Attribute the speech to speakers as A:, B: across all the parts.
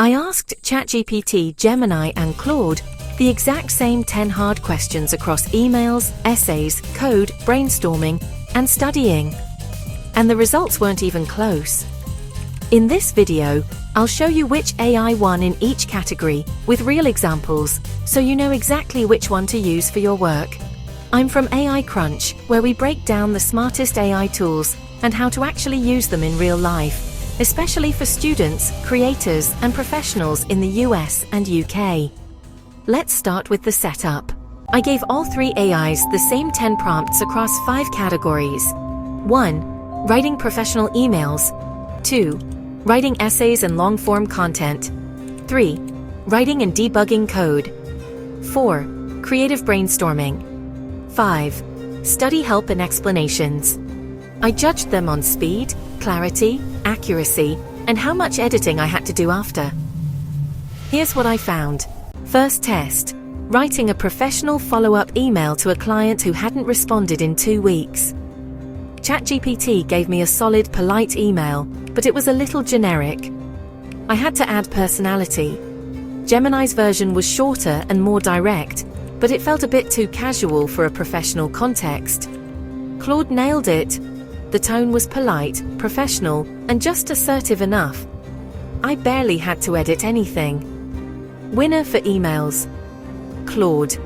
A: I asked ChatGPT, Gemini, and Claude the exact same 10 hard questions across emails, essays, code, brainstorming, and studying. And the results weren't even close. In this video, I'll show you which AI won in each category, with real examples, so you know exactly which one to use for your work. I'm from AI Crunch, where we break down the smartest AI tools and how to actually use them in real life, especially for students, creators, and professionals in the US and UK. Let's start with the setup. I gave all three AIs the same 10 prompts across 5 categories. 1. Writing professional emails. 2. Writing essays and long-form content. 3. Writing and debugging code. 4. Creative brainstorming. 5. Study help and explanations. I judged them on speed, clarity, accuracy, and how much editing I had to do after. Here's what I found. First test. Writing a professional follow-up email to a client who hadn't responded in 2 weeks. ChatGPT gave me a solid, polite email, but it was a little generic. I had to add personality. Gemini's version was shorter and more direct, but it felt a bit too casual for a professional context. Claude nailed it. The tone was polite, professional, and just assertive enough. I barely had to edit anything. Winner for emails. Claude.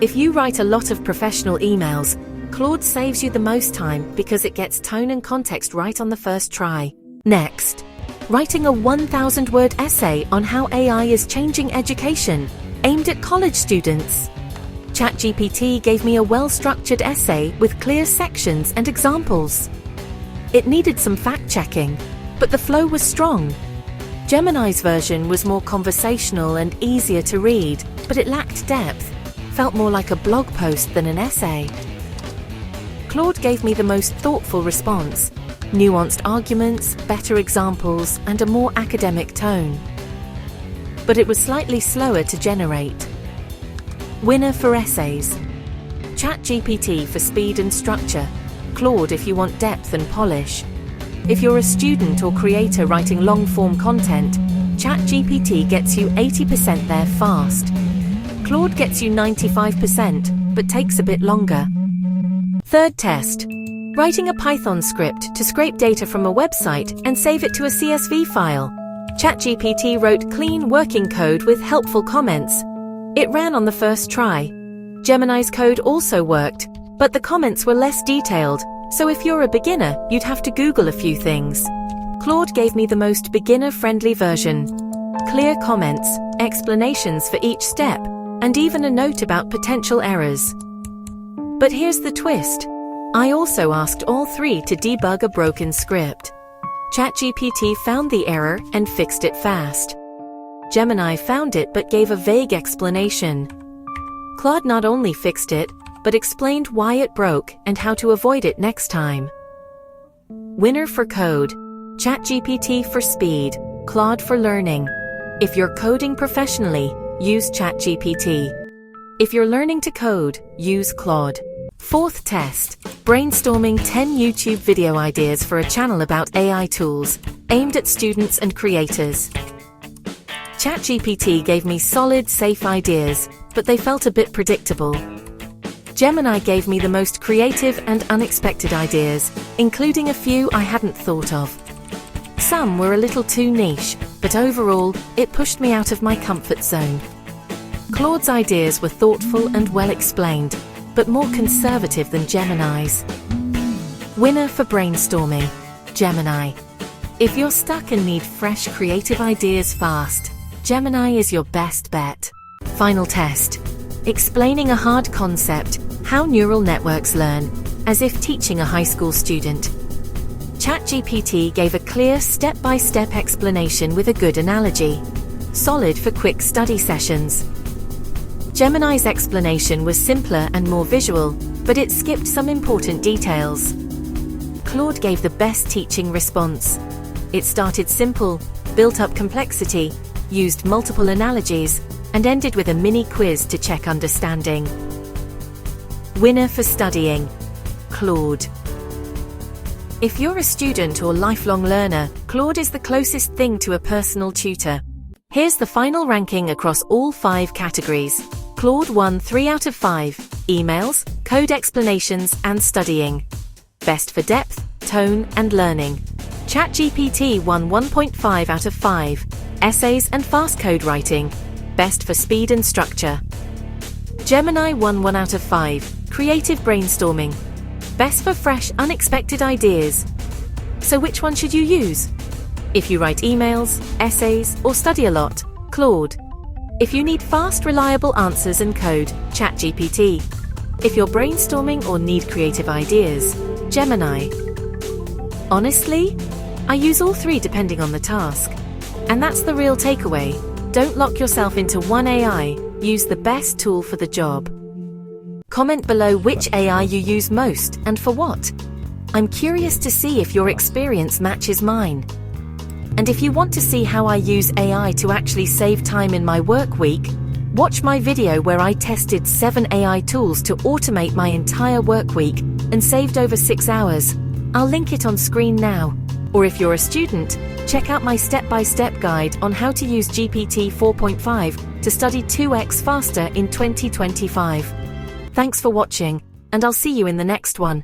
A: If you write a lot of professional emails, Claude saves you the most time because it gets tone and context right on the first try. Next, writing a 1,000-word essay on how AI is changing education, aimed at college students. ChatGPT gave me a well-structured essay with clear sections and examples. It needed some fact-checking, but the flow was strong. Gemini's version was more conversational and easier to read, but it lacked depth, felt more like a blog post than an essay. Claude gave me the most thoughtful response, nuanced arguments, better examples, and a more academic tone. But it was slightly slower to generate. Winner for essays. ChatGPT for speed and structure. Claude if you want depth and polish. If you're a student or creator writing long-form content, ChatGPT gets you 80% there fast. Claude gets you 95%, but takes a bit longer. Third test. Writing a Python script to scrape data from a website and save it to a CSV file. ChatGPT wrote clean working code with helpful comments. It ran on the first try. Gemini's code also worked, but the comments were less detailed, so if you're a beginner, you'd have to Google a few things. Claude gave me the most beginner-friendly version. Clear comments, explanations for each step, and even a note about potential errors. But here's the twist. I also asked all three to debug a broken script. ChatGPT found the error and fixed it fast. Gemini found it but gave a vague explanation. Claude not only fixed it, but explained why it broke and how to avoid it next time. Winner for code. ChatGPT for speed, Claude for learning. If you're coding professionally, use ChatGPT. If you're learning to code, use Claude. Fourth test. Brainstorming 10 YouTube video ideas for a channel about AI tools, aimed at students and creators. ChatGPT gave me solid, safe ideas, but they felt a bit predictable. Gemini gave me the most creative and unexpected ideas, including a few I hadn't thought of. Some were a little too niche, but overall, it pushed me out of my comfort zone. Claude's ideas were thoughtful and well explained, but more conservative than Gemini's. Winner for brainstorming. Gemini. If you're stuck and need fresh, creative ideas fast, Gemini is your best bet. Final test. Explaining a hard concept, how neural networks learn, as if teaching a high school student. ChatGPT gave a clear step-by-step explanation with a good analogy. Solid for quick study sessions. Gemini's explanation was simpler and more visual, but it skipped some important details. Claude gave the best teaching response. It started simple, built up complexity, used multiple analogies, and ended with a mini quiz to check understanding. Winner for studying. Claude. If you're a student or lifelong learner, Claude is the closest thing to a personal tutor. Here's the final ranking across all 5 categories. Claude won 3 out of 5, emails, code explanations, and studying. Best for depth, tone, and learning. ChatGPT won 1.5 out of 5, essays and fast code writing. Best for speed and structure. Gemini won 1 out of 5, creative brainstorming. Best for fresh, unexpected ideas. So which one should you use? If you write emails, essays, or study a lot, Claude. If you need fast, reliable answers and code, ChatGPT. If you're brainstorming or need creative ideas, Gemini. Honestly, I use all 3 depending on the task. And that's the real takeaway. Don't lock yourself into one AI, use the best tool for the job. Comment below which AI you use most and for what. I'm curious to see if your experience matches mine. And if you want to see how I use AI to actually save time in my work week, watch my video where I tested 7 AI tools to automate my entire work week and saved over 6 hours. I'll link it on screen now. Or if you're a student, check out my step-by-step guide on how to use GPT 4.5 to study 2x faster in 2025. Thanks for watching, and I'll see you in the next one.